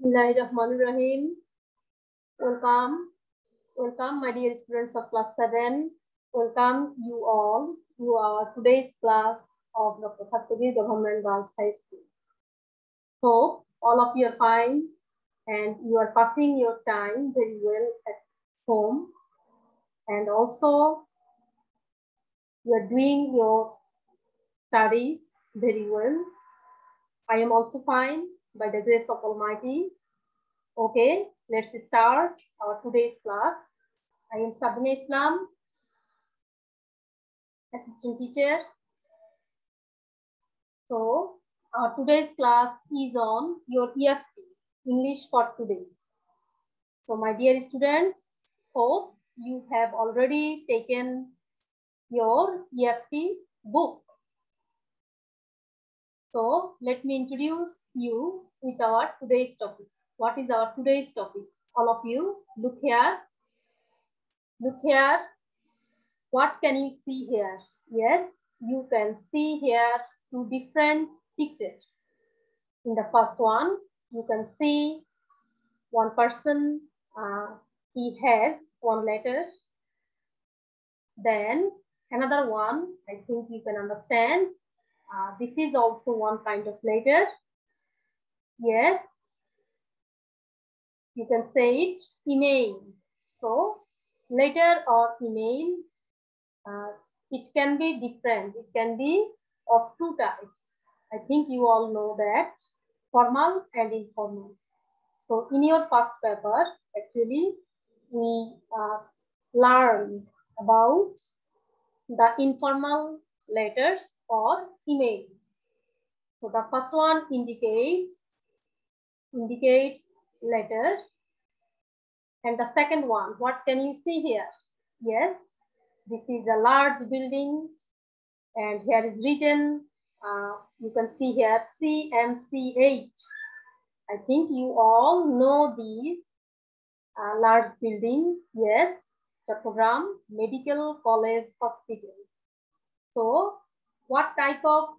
Bismillahirrahmanirrahim. Welcome, my dear students of class 7. Welcome you all to our today's class of Dr. Khastagir Government Girls High School. Hope all of you are fine and you are passing your time very well at home, and also you are doing your studies very well. I am also fine by the grace of Almighty. Okay, let's start our today's class. I am Sabrina Islam, assistant teacher. So our today's class is on your EFT, English for today. So my dear students, hope you have already taken your EFT book. So let me introduce you with our today's topic. What is our today's topic? All of you, look here. Look here. What can you see here? Yes, you can see here two different pictures. In the first one, you can see one person, he has one letter. Then another one, I think you can understand. This is also one kind of letter. Yes, you can say it, email. So letter or email, it can be different. It can be of two types. I think you all know that, formal and informal. So in your first paper, actually, we learned about the informal letters or emails. So the first one indicates letter, and the second one, what can you see here? Yes, this is a large building, and here is written, you can see here CMCH. I think you all know these large building. Yes, Chattogram Medical College Hospital. So what type of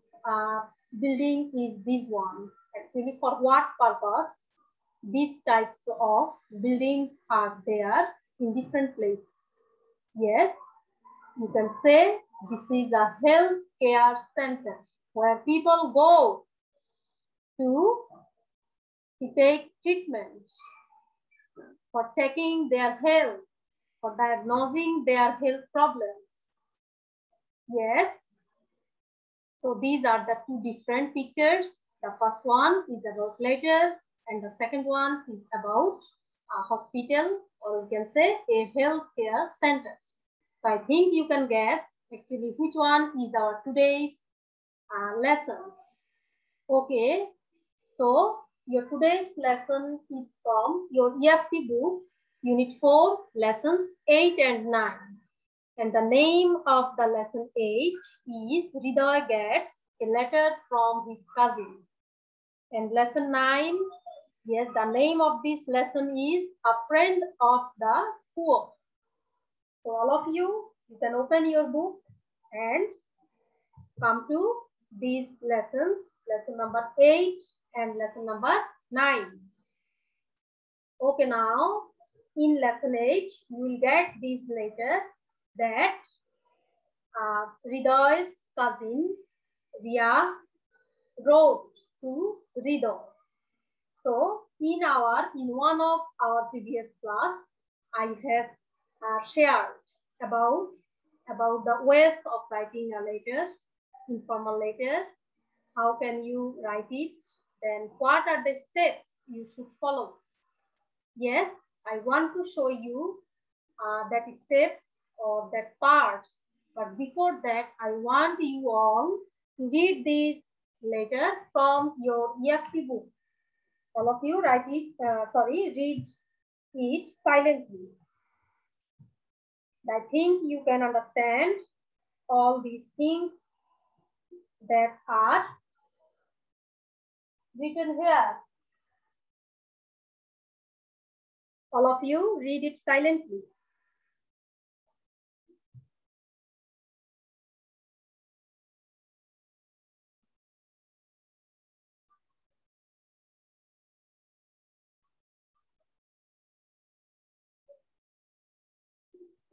building is this one? Actually, for what purpose these types of buildings are there in different places? Yes, you can say this is a health care center where people go to take treatment, for checking their health, for diagnosing their health problems. Yes. So these are the two different pictures. The first one is about letter, and the second one is about a hospital, or you can say a healthcare center. So I think you can guess actually which one is our today's lessons. Okay. So your today's lesson is from your EFT book, Unit 4, Lessons 8 and 9. And the name of the lesson 8 is Hriday Gets a Letter from His Cousin. And lesson 9, yes, the name of this lesson is A Friend of the Poor. So all of you can open your book and come to these lessons, lesson number 8 and lesson number 9. Okay, now in lesson 8, you will get this letter that Hriday's cousin Ria wrote to Hriday. So in one of our previous class, I have shared about the ways of writing a letter, informal letter. How can you write it? Then what are the steps you should follow? Yes, I want to show you that steps or that parts. But before that, I want you all to read this letter from your EFT book. All of you read it silently. I think you can understand all these things that are written here. All of you read it silently.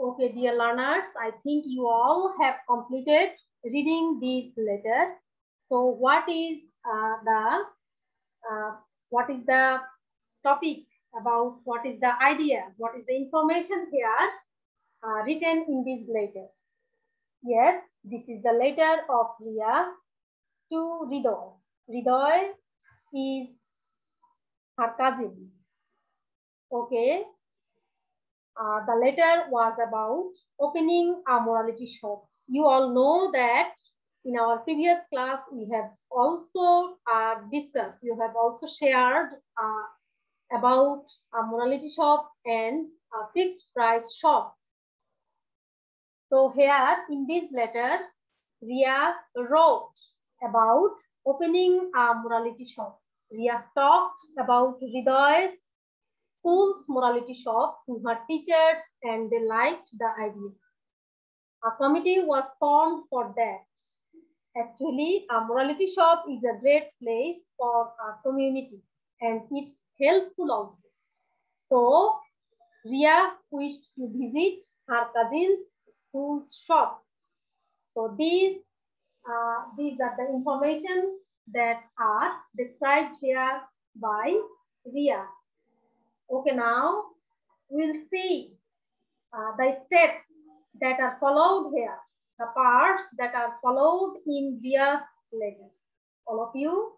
Okay, dear learners, I think you all have completed reading this letter. So what is the topic about, what is the idea, what is the information here written in this letter? Yes, this is the letter of Ria to Ridoy. Ridoy is her cousin. Okay, the letter was about opening a morality shop. You all know that in our previous class we have also discussed, we have also shared about a morality shop and a fixed price shop. So here in this letter, Ria wrote about opening a morality shop. Ria talked about Ridoy's school's morality shop to her teachers and they liked the idea. A committee was formed for that. Actually, a morality shop is a great place for a community and it's helpful also. So, Ria wished to visit her cousin's school's shop. So, these are the information that are described here by Ria. Okay, now we'll see the steps that are followed here, the parts that are followed in Ria's letter. All of you,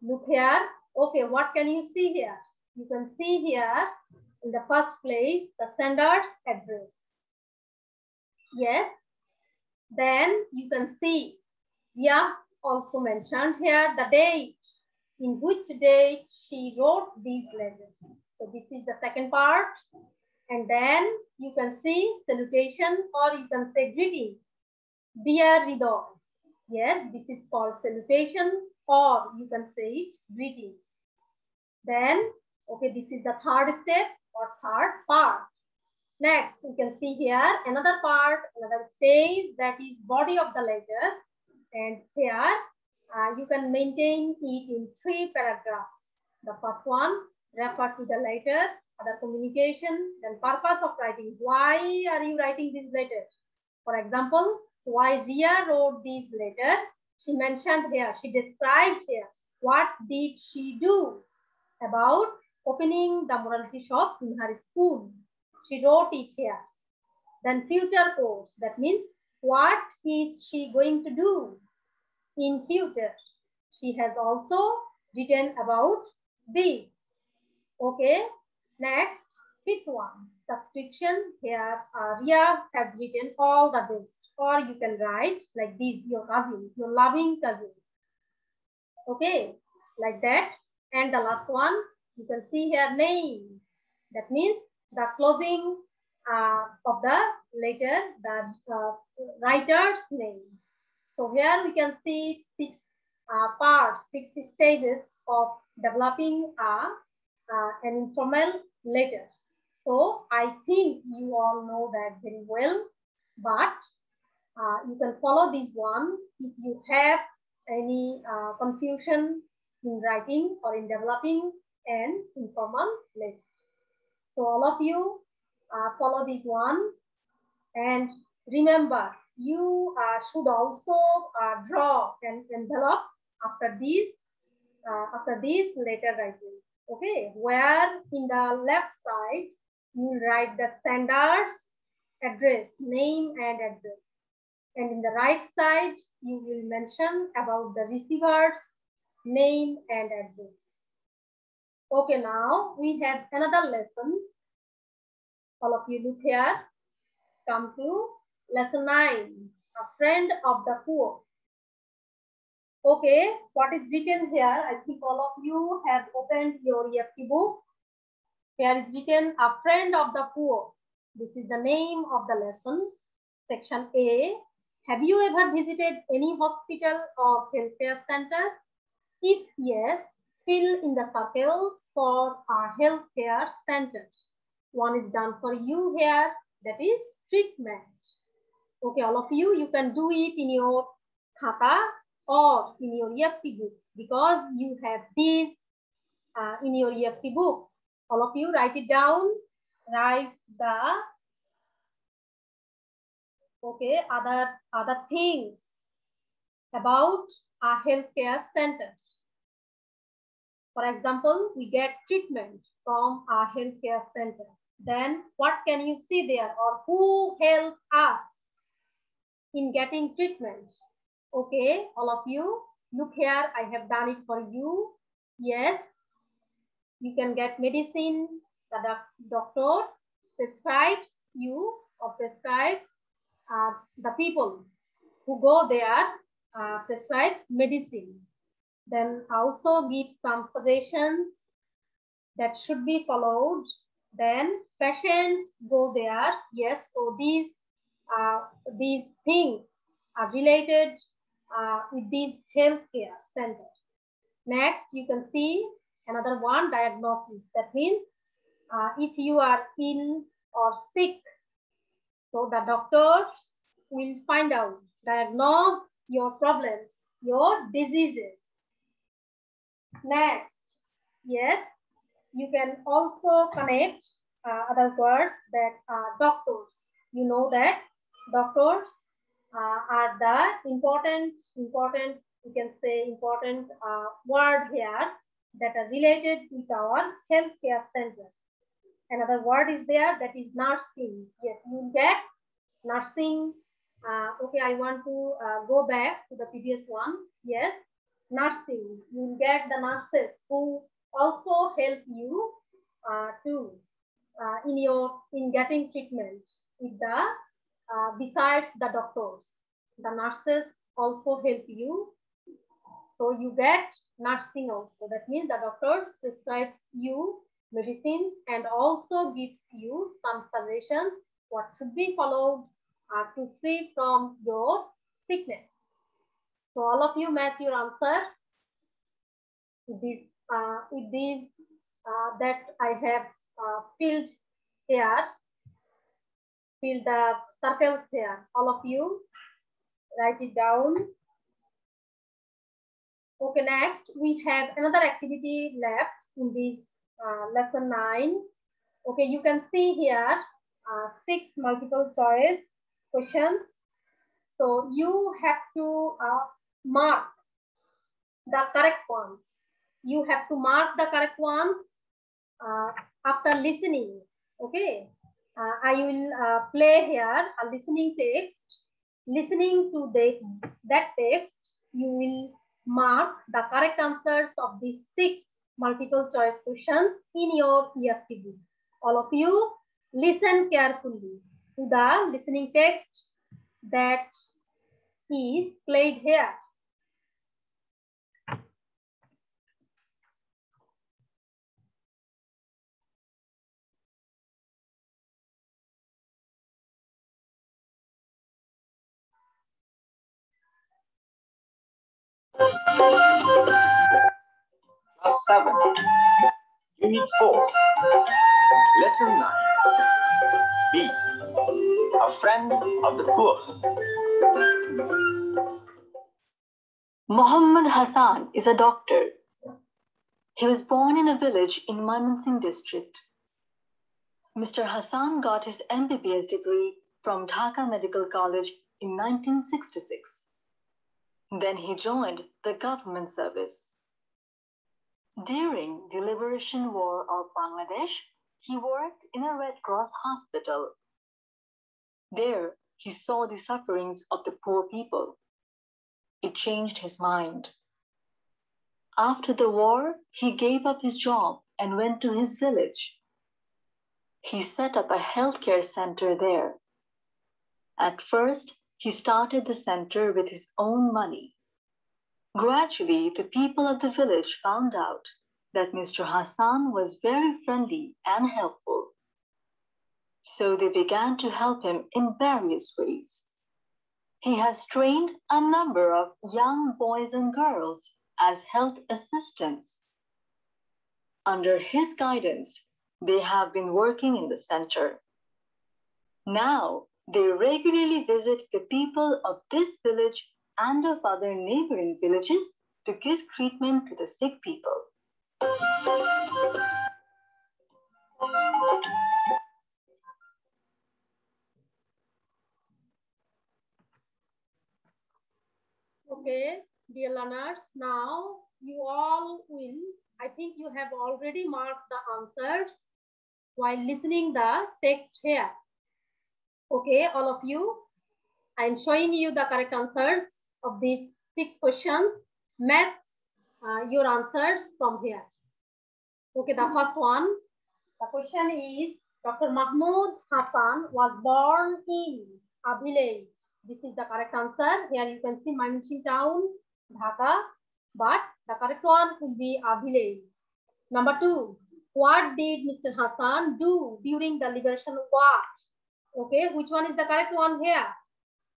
look here. Okay, what can you see here? You can see here in the first place the sender's address. Yes. Then you can see Ria also mentioned here the date, in which date she wrote these letters. So this is the second part. And then you can see salutation, or you can say greeting. Dear Ridoy. Yes, this is called salutation, or you can say it greeting. Then, okay, this is the third step or third part. Next, you can see here another part, another stage, that is body of the letter. And here you can maintain it in 3 paragraphs. The first one, refer to the letter, other communication, then purpose of writing. Why are you writing this letter? For example, why Ria wrote this letter? She mentioned here, she described here, what did she do about opening the morality shop in her school. She wrote it here. Then future course, that means what is she going to do in future? She has also written about this. Okay, next, fifth one, subscription. Here Ria has written all the best, or you can write like this, your cousin, your loving cousin. Okay, like that. And the last one, you can see here name. That means the closing of the letter, the writer's name. So here we can see 6 parts, 6 stages of developing an informal letter. So I think you all know that very well, but you can follow this one if you have any confusion in writing or in developing an informal letter. So all of you follow this one, and remember, you should also draw an envelope after this letter writing. Okay, where in the left side you write the sender's address, name and address, and in the right side you will mention about the receiver's name and address. Okay, now we have another lesson. All of you look here. Come to lesson 9, a friend of the poor. Okay, what is written here? I think all of you have opened your EFT book. Here is written, a friend of the poor. This is the name of the lesson. Section A. Have you ever visited any hospital or healthcare center? If yes, fill in the circles for our healthcare center. One is done for you here, that is treatment. Okay, all of you, you can do it in your khata or in your EFT book, because you have this in your EFT book. All of you write it down, write the okay, other things about a healthcare center. For example, we get treatment from a healthcare center. Then what can you see there, or who help us in getting treatment? Okay, all of you, look here, I have done it for you. Yes, you can get medicine. The doctor prescribes you or prescribes the people who go there, prescribes medicine. Then also gives some suggestions that should be followed. Then patients go there. Yes, so these things are related with these healthcare centers. Next, you can see another one, diagnosis. That means if you are ill or sick, so the doctors will find out, diagnose your problems, your diseases. Next, yes, you can also connect other words that doctors. You know that doctors are the important, you can say important word here that are related with our healthcare center. Another word is there, that is nursing. Yes, you get nursing. Okay, I want to go back to the previous one. Yes, nursing. You will get the nurses who also help you in getting treatment with the besides the doctors. The nurses also help you. So you get nursing also. That means the doctors prescribes you medicines and also gives you some suggestions what should be followed to free from your sickness. So all of you match your answer with these that I have filled here. Fill the circles here. All of you write it down. Okay, next we have another activity left in this lesson 9. Okay, you can see here 6 multiple choice questions. So you have to mark the correct ones. You have to mark the correct ones after listening. Okay, I will play here a listening text. Listening to that text, you will mark the correct answers of these 6 multiple choice questions in your EFTB. All of you listen carefully to the listening text that is played here. Class 7, Unit 4, Lesson 9. B. A friend of the poor. Muhammad Hassan is a doctor. He was born in a village in Mymensingh district. Mr. Hassan got his MBBS degree from Dhaka Medical College in 1966. Then he joined the government service. During the Liberation War of Bangladesh, he worked in a Red Cross hospital. There, he saw the sufferings of the poor people. It changed his mind. After the war, he gave up his job and went to his village. He set up a healthcare center there. At first, he started the center with his own money. Gradually, the people of the village found out that Mr. Hassan was very friendly and helpful. So they began to help him in various ways. He has trained a number of young boys and girls as health assistants. Under his guidance, they have been working in the center. Now, they regularly visit the people of this village and of other neighboring villages to give treatment to the sick people. Okay, dear learners, now you all will, I think you have already marked the answers while listening the text here. Okay, all of you, I am showing you the correct answers of these 6 questions. Match your answers from here. Okay, the first one, the question is, Dr. Mahmoud Hassan was born in a village. This is the correct answer. Here you can see Manchi town, Dhaka, but the correct one will be a village. Number 2, what did Mr. Hassan do during the liberation war? Okay, which one is the correct one here?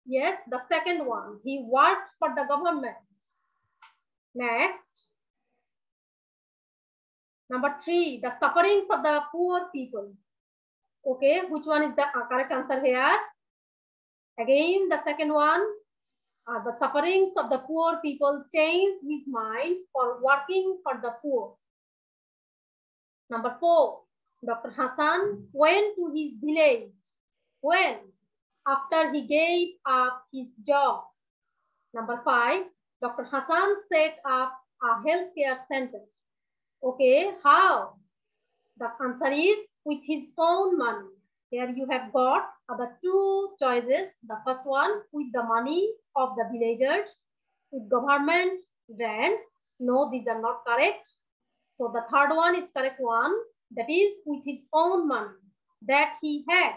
Yes, the second one. He worked for the government. Next. Number 3, the sufferings of the poor people. Okay, which one is the correct answer here? Again, the second one, the sufferings of the poor people changed his mind for working for the poor. Number 4, Dr. Hassan went to his village. When? After he gave up his job. Number 5, Dr. Hassan set up a healthcare center. Okay, how? The answer is with his own money. Here you have got the 2 choices. The first one with the money of the villagers, with government grants. No, these are not correct. So the third one is correct one. That is with his own money that he had.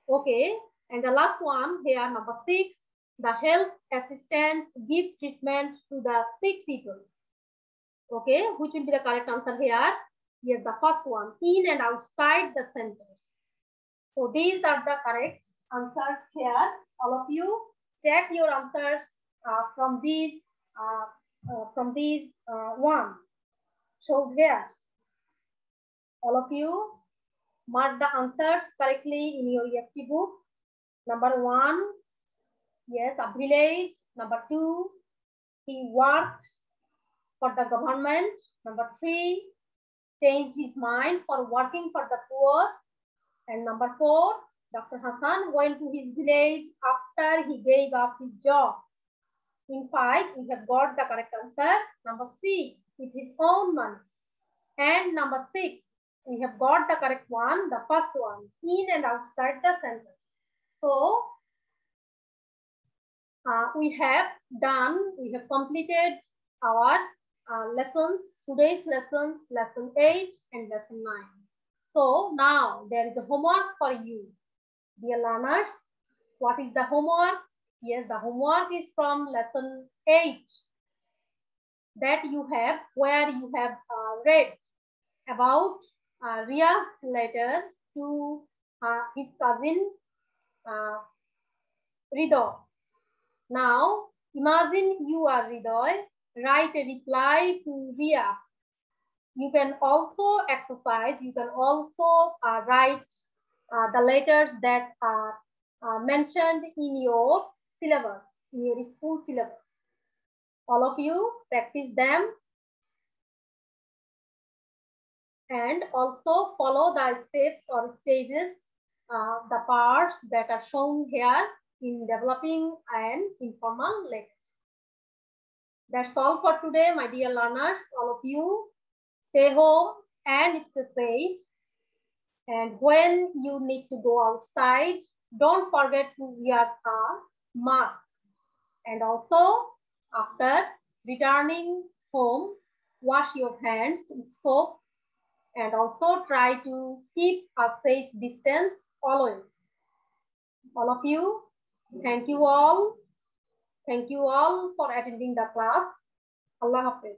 Okay, and the last one here, number 6, the health assistants give treatment to the sick people. Okay, which will be the correct answer here? Yes, the first one, in and outside the center. So these are the correct answers here. All of you check your answers from these one showed here. All of you mark the answers correctly in your EFT book. Number 1, yes, a village. Number 2, he worked for the government. Number 3, changed his mind for working for the poor. And number 4, Dr. Hassan went to his village after he gave up his job. In fact, we have got the correct answer. Number C, with his own money. And number 6, we have got the correct one, the first one, in and outside the center. So, we have completed our lessons, today's lessons, lesson 8 and lesson 9. So now there is a homework for you. Dear learners, what is the homework? Yes, the homework is from lesson 8 that you have, where you have read about Ria's letter to his cousin Rido. Now, imagine you are Ridoy, write a reply to Ria. You can also exercise, you can also write the letters that are mentioned in your syllabus, in your school syllabus. All of you practice them and also follow the steps or stages, the parts that are shown here in developing an informal letter. That's all for today, my dear learners. All of you stay home and stay safe. And when you need to go outside, don't forget to wear a mask. And also, after returning home, wash your hands with soap and also try to keep a safe distance always. All of you, thank you all. Thank you all for attending the class. Allah Hafiz.